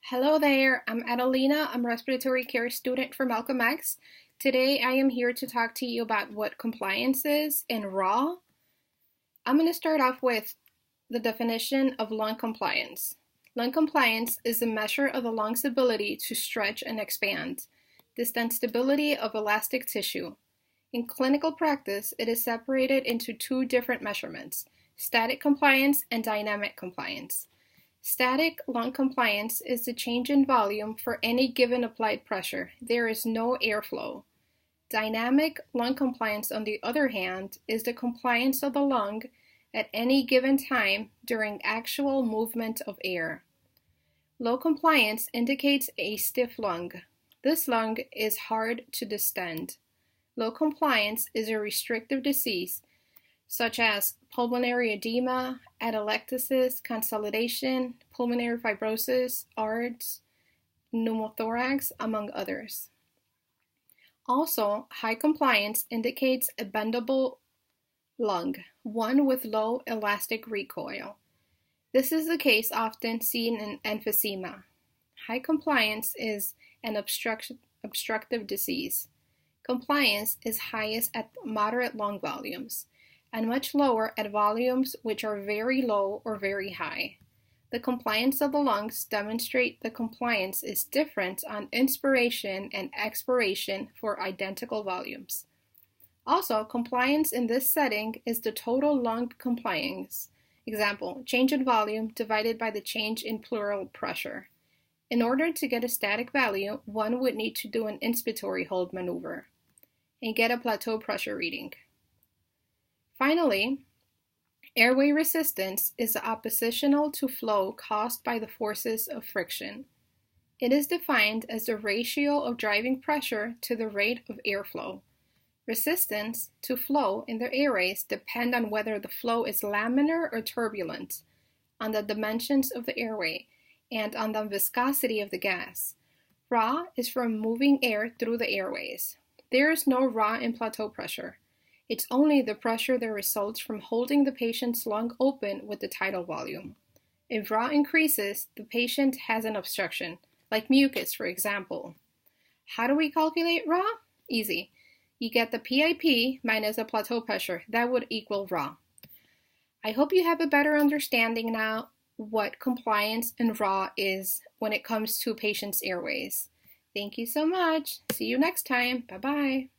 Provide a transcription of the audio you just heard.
Hello there, I'm Adelina. I'm a respiratory care student for Malcolm X. Today I am here to talk to you about what compliance is in RAW. I'm going to start off with the definition of lung compliance. Lung compliance is a measure of the lung's ability to stretch and expand, the stability of elastic tissue. In clinical practice, it is separated into two different measurements, static compliance and dynamic compliance. Static lung compliance is the change in volume for any given applied pressure. There is no airflow. Dynamic lung compliance, on the other hand, is the compliance of the lung at any given time during actual movement of air. Low compliance indicates a stiff lung. This lung is hard to distend. Low compliance is a restrictive disease, such as pulmonary edema, atelectasis, consolidation, pulmonary fibrosis, ARDS, pneumothorax, among others. Also, high compliance indicates a bendable lung, one with low elastic recoil. This is the case often seen in emphysema. High compliance is an obstructive disease. Compliance is highest at moderate lung volumes, and much lower at volumes which are very low or very high. The compliance of the lungs demonstrate the compliance is different on inspiration and expiration for identical volumes. Also, compliance in this setting is the total lung compliance. Example, change in volume divided by the change in pleural pressure. In order to get a static value, one would need to do an inspiratory hold maneuver and get a plateau pressure reading. Finally, airway resistance is oppositional to flow caused by the forces of friction. It is defined as the ratio of driving pressure to the rate of airflow. Resistance to flow in the airways depend on whether the flow is laminar or turbulent, on the dimensions of the airway, and on the viscosity of the gas. Rho is from moving air through the airways. There is no Rho in plateau pressure. It's only the pressure that results from holding the patient's lung open with the tidal volume. If Rho increases, the patient has an obstruction, like mucus, for example. How do we calculate Rho? Easy. You get the PIP minus the plateau pressure. That would equal Rho. I hope you have a better understanding now what compliance and Rho is when it comes to patients' airways. Thank you so much. See you next time. Bye-bye.